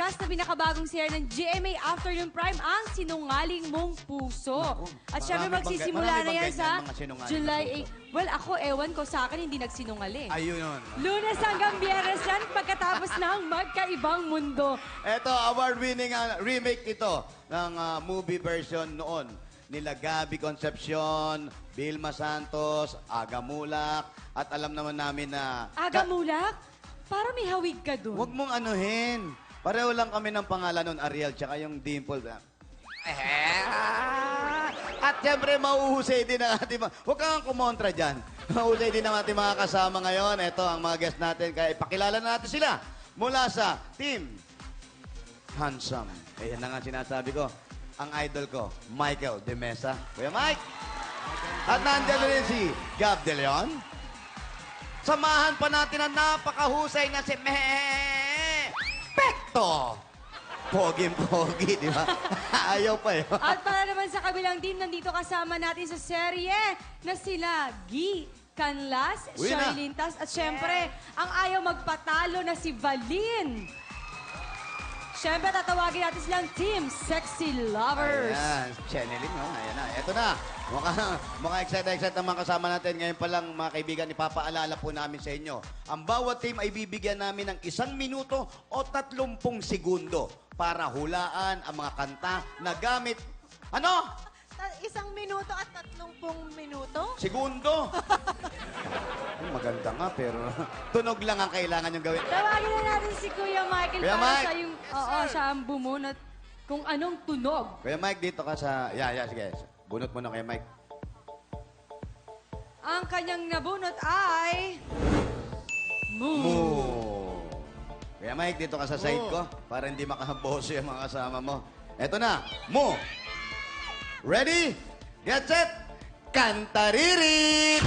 Lumalabas na pinakabagong serie ng GMA Afternoon Prime, ang Sinungaling Mong Puso. At syempre magsisimula na yan sa July 8. Well, ako, ewan ko sa akin, hindi nagsinungaling. Ayun yun. Lunes hanggang Biyernes yan, pagkatapos ng Magkaibang Mundo. Ito, award-winning remake ito ng movie version noon. Nila Gabby Concepcion, Vilma Santos, Aga Mulak, at alam naman namin na... Aga Mulak? Para may hawig ka dun. Huwag mong anuhin. Pareho lang kami ng pangalan nun, Ariel, tsaka yung Dimple. At siyempre, mauhusay din ang ating mga... Huwag kang kumontra dyan. Mauhusay din ang ating mga kasama ngayon. Ito ang mga guest natin. Kaya ipakilala na natin sila. Mula sa Team Handsome. Ayan na nga sinasabi ko. Ang idol ko, Michael De Mesa. Kuya Mike! At nandiyan rin si Gab De Leon. Samahan pa natin ang napakahusay na si Pekto! Poging-pogi, di ba? Ayaw pa eh. At para naman sa kabilang team, nandito kasama natin sa serye na sila Guy Canlas, Uy na. Shirley Lintas, at syempre, ang ayaw magpatalo na si Valin. Syempre, tatawagin natin silang Team Sexy Lovers. Ayan, channeling, no? Ayan na. Ito na. Mukhang excited ang mga kasama natin. Ngayon pa lang, mga kaibigan, ipapaalala po namin sa inyo. Ang bawat team ay bibigyan namin ng 1 minuto o 30 segundo para hulaan ang mga kanta na gamit... Ano? 1 minuto at 30 minuto? Segundo? Maganda nga, pero tunog lang ang kailangan yung gawin. Tawagin na natin si Kuya Michael Kuya para Mike! sa yung... Oo, siya ang bumunot kung anong tunog. Kuya Mike, dito ka sa... Sige. Bunot mo na, Kuya Mike. Ang kanyang nabunot ay... Moo. Moo. Kuya Mike, dito ka sa side ko para hindi makaboso yung mga kasama mo. Eto na. Moo. Ready? Get set! Kantaririt!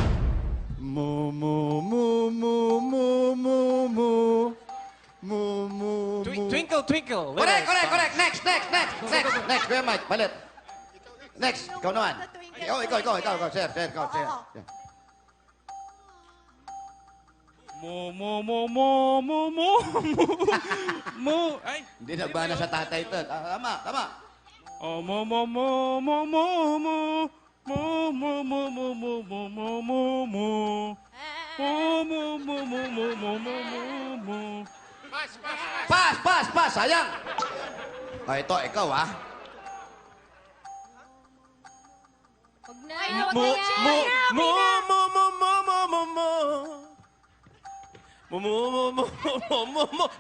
Moo, moo, moo, moo, moo, moo, moo. Moo, moo, moo. Twinkle, twinkle. Correct. Next. Kuya Mike, palit. Next, ikaw naman. Ikaw. Sir. Mo. Ay. Hindi nagbana sa tatay ito. Tama. Oh, mo. Pass, sayang. Ito, ikaw, ha? Huwag na.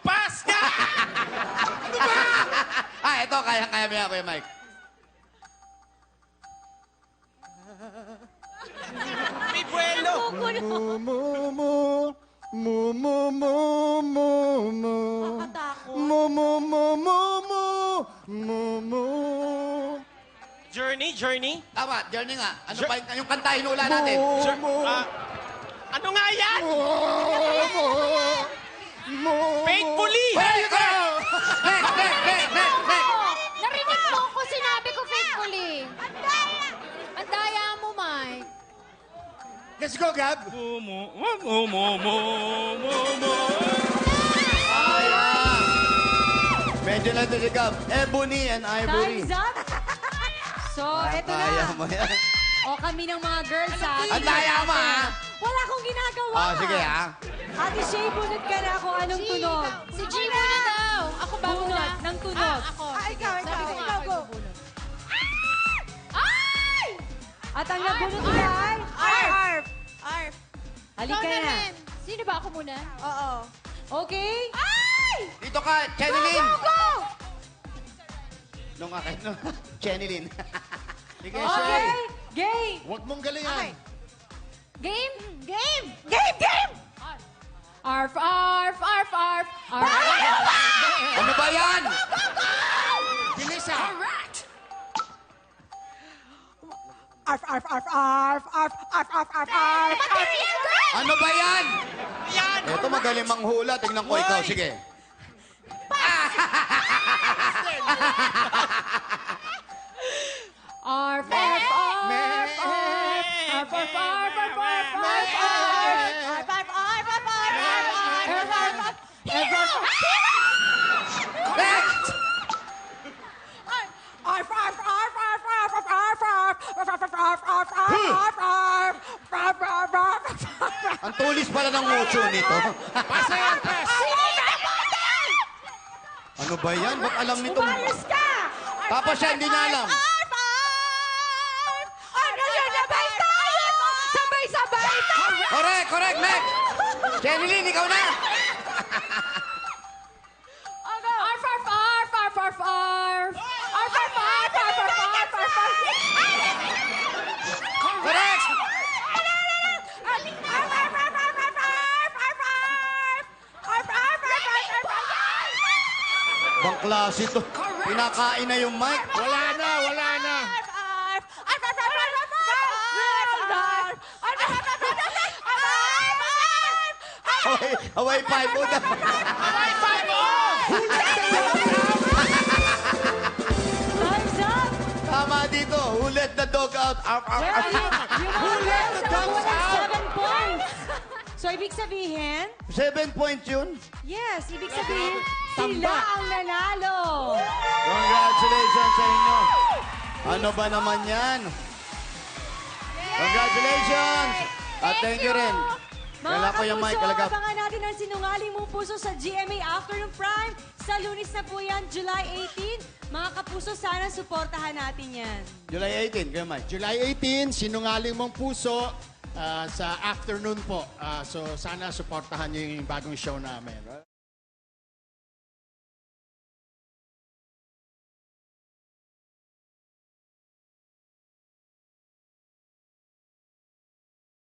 Pass ka! Ito, kaya mo yan, Kuya Mike. May buwelo! Journey? Tama, journey nga. Ano pa yung kanta hinula natin? Ano nga yan? Faithfully! There you go! Next! Narinig mo ko, sinabi ko faithfully. Ang daya mo, Mike. Let's go, Gab! Mo. Medyo lang ito si Gab. Ebony and Ivory. Time's up! So, eto Kaya na. mo yan. O kami ng mga girls, ha? Ang daya mo, ha? Wala akong ginagawa. Sige, ha? Ate Shay, bunot ka na kung anong tunog. Si G muna daw. Ako ba muna? Bunot ng tunog. Ako. ikaw. Go. Ay! At ang nabunot nila ay... Arf! Halika Ikaw na. rin. Sino ba ako muna? Oo. Okay? Ay! Dito ka, Chenilyn. Go! Nung akin, no? Chenilyn. Sige, Okay. Game. Huwag mong galingan. Game! Arf, arf, arf, arf. Arf. Ano ba yan? Bilis ah! Alright! Material girl! Ano ba yan? Yan! Ito magaling manghula. Tingnan ko ikaw. Sige. Arf, arf, arf, arf, arf, arf, arf, arf, arf, arf. Next! tune ito? Pasa yan, pass! Ano ba yan? Ba't alam nito? Umayos ka! Tapos siya, hindi niya alam. Ano siya? Sabay tayo! Sabay-sabay tayo! Correct, next! Jeneline, ikaw na! Arf, arf, arf, arf, arf, arf. Arf, arf, arf, arf, arf, arf, arf, arf. Correct! Bang klase to. Pinakain na yung mic. Wala na! Away five mo na. Time's up! Tama dito. Who let the dog out? Arf, arf, arf. Who let the dogs out? 7 points. So, ibig sabihin, 7 points yun. yes, ibig sabihin, sila ang nanalo. Congratulations sa inyo. Ano ba naman yan? Congratulations! At thank you rin. Kailangan ko yung mic, kapuso, kalagap. abangan natin ang sinungaling mong puso sa GMA Afternoon Prime. Sa Lunes na po yan, July 18. Mga kapuso, sana suportahan natin yan. July 18, kayo Mike. July 18, sinungaling mong puso sa afternoon po. So sana suportahan niyo yung bagong show namin.